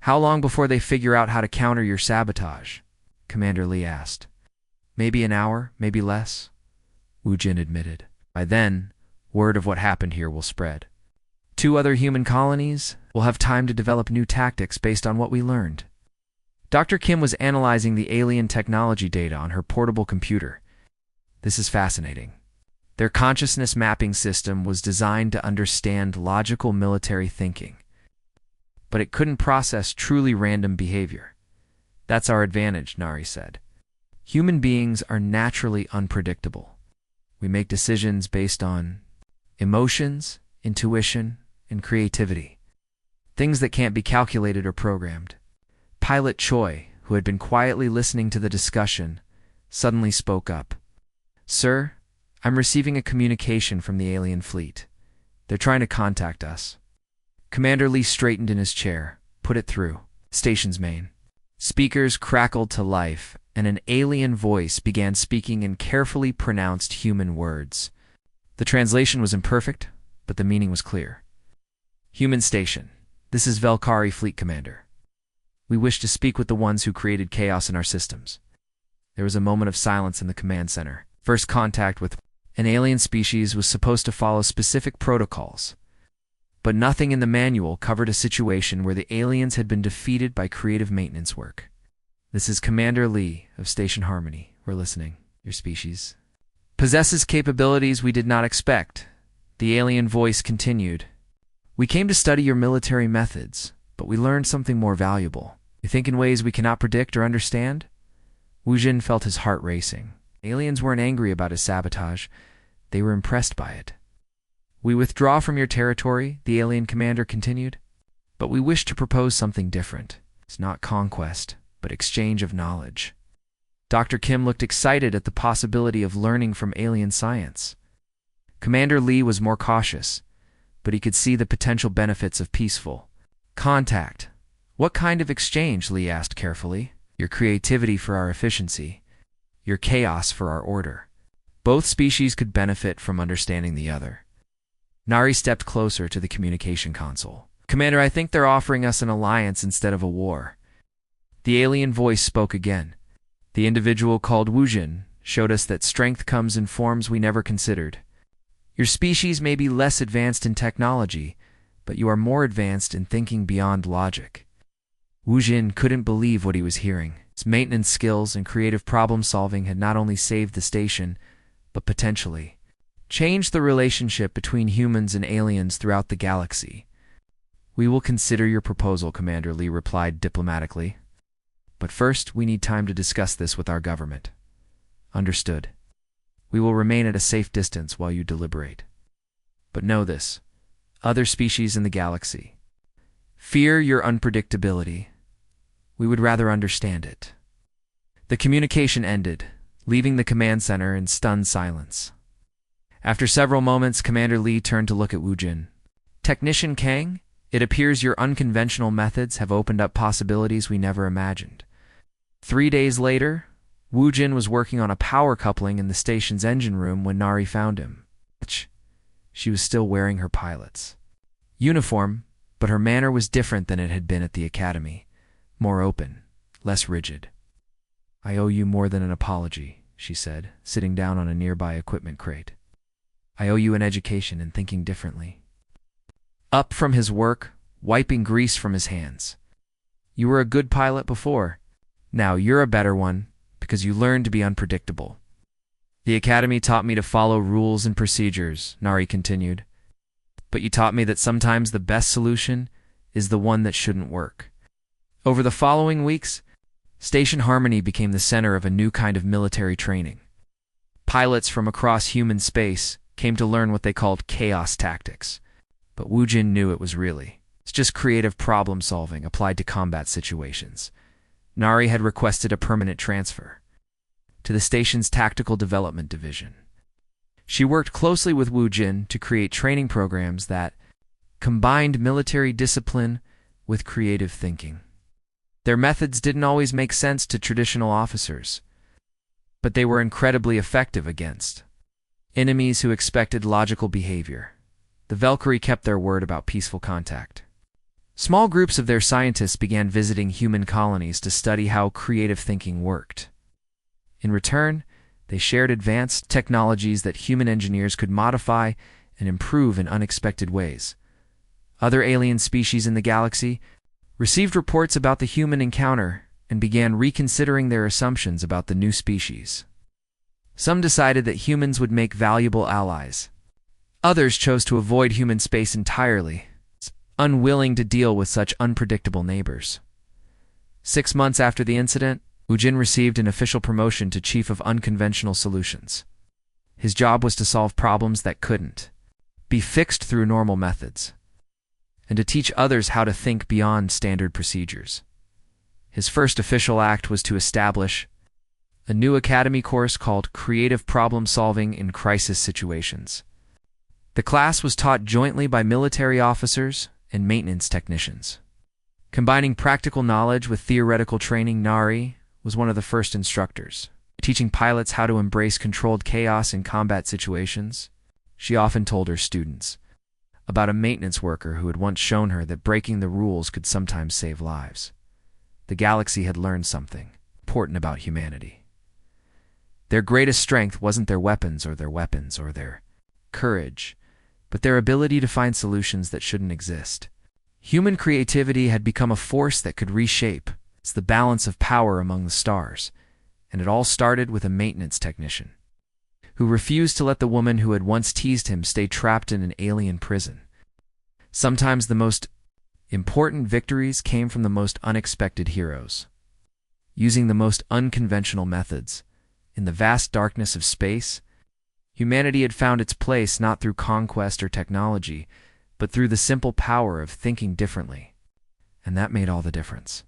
How long before they figure out how to counter your sabotage? Commander Lee asked. Maybe an hour, maybe less, Wu Jin admitted. By then, word of what happened here will spread. 2 other human colonies will have time to develop new tactics based on what we learned. Dr. Kim was analyzing the alien technology data on her portable computer. This is fascinating. Their consciousness mapping system was designed to understand logical military thinking, but it couldn't process truly random behavior. That's our advantage, Nari said. Human beings are naturally unpredictable. We make decisions based on emotions, intuition, and creativity. Things that can't be calculated or programmed. Pilot Choi, who had been quietly listening to the discussion, suddenly spoke up. Sir, I'm receiving a communication from the alien fleet. They're trying to contact us. Commander Lee straightened in his chair. Put it through. Station's main. Speakers crackled to life, and an alien voice began speaking in carefully pronounced human words. The translation was imperfect, but the meaning was clear. Human Station. This is Velkari Fleet Commander. We wish to speak with the ones who created chaos in our systems. There was a moment of silence in the command center. First contact with an alien species was supposed to follow specific protocols, but nothing in the manual covered a situation where the aliens had been defeated by creative maintenance work. This is Commander Lee of Station Harmony. We're listening. Your species possesses capabilities we did not expect. The alien voice continued. We came to study your military methods, but we learned something more valuable. You think in ways we cannot predict or understand? Wu Jin felt his heart racing. Aliens weren't angry about his sabotage. They were impressed by it. We withdraw from your territory, the alien commander continued, but we wish to propose something different. It's not conquest, but exchange of knowledge. Dr. Kim looked excited at the possibility of learning from alien science. Commander Lee was more cautious, but he could see the potential benefits of peaceful contact. What kind of exchange? Lee asked carefully. Your creativity for our efficiency, your chaos for our order. Both species could benefit from understanding the other. Nari stepped closer to the communication console. Commander, I think they're offering us an alliance instead of a war. The alien voice spoke again. The individual called Wu Jin showed us that strength comes in forms we never considered. Your species may be less advanced in technology, but you are more advanced in thinking beyond logic. Wu Jin couldn't believe what he was hearing. His maintenance skills and creative problem-solving had not only saved the station, but potentially changed the relationship between humans and aliens throughout the galaxy. We will consider your proposal, Commander Lee replied diplomatically. But first, we need time to discuss this with our government. Understood. We will remain at a safe distance while you deliberate. But know this. Other species in the galaxy fear your unpredictability. We would rather understand it. The communication ended, leaving the command center in stunned silence. After several moments, Commander Lee turned to look at Wu Jin. Technician Kang, it appears your unconventional methods have opened up possibilities we never imagined. 3 days later, Wu Jin was working on a power coupling in the station's engine room when Nari found him. She was still wearing her pilot's uniform, but her manner was different than it had been at the academy. More open, less rigid. I owe you more than an apology, she said, sitting down on a nearby equipment crate. I owe you an education in thinking differently. Up from his work, wiping grease from his hands. You were a good pilot before. Now you're a better one, because you learned to be unpredictable. The academy taught me to follow rules and procedures, Nari continued. But you taught me that sometimes the best solution is the one that shouldn't work. Over the following weeks, Station Harmony became the center of a new kind of military training. Pilots from across human space came to learn what they called chaos tactics. But Wu Jin knew it was it's just creative problem solving applied to combat situations. Nari had requested a permanent transfer to the station's Tactical Development Division. She worked closely with Wu Jin to create training programs that combined military discipline with creative thinking. Their methods didn't always make sense to traditional officers, but they were incredibly effective against enemies who expected logical behavior. The Valkyrie kept their word about peaceful contact. Small groups of their scientists began visiting human colonies to study how creative thinking worked. In return, they shared advanced technologies that human engineers could modify and improve in unexpected ways. Other alien species in the galaxy received reports about the human encounter and began reconsidering their assumptions about the new species. Some decided that humans would make valuable allies. Others chose to avoid human space entirely, unwilling to deal with such unpredictable neighbors. 6 months after the incident, Wu Jin received an official promotion to Chief of Unconventional Solutions. His job was to solve problems that couldn't be fixed through normal methods, and to teach others how to think beyond standard procedures. His first official act was to establish a new academy course called Creative Problem Solving in Crisis Situations. The class was taught jointly by military officers and maintenance technicians. Combining practical knowledge with theoretical training, Nari was one of the first instructors. Teaching pilots how to embrace controlled chaos in combat situations, she often told her students about a maintenance worker who had once shown her that breaking the rules could sometimes save lives. The galaxy had learned something important about humanity. Their greatest strength wasn't their weapons or their courage, but their ability to find solutions that shouldn't exist. Human creativity had become a force that could reshape the balance of power among the stars, and it all started with a maintenance technician who refused to let the woman who had once teased him stay trapped in an alien prison. Sometimes the most important victories came from the most unexpected heroes. Using the most unconventional methods, in the vast darkness of space, humanity had found its place not through conquest or technology, but through the simple power of thinking differently. And that made all the difference.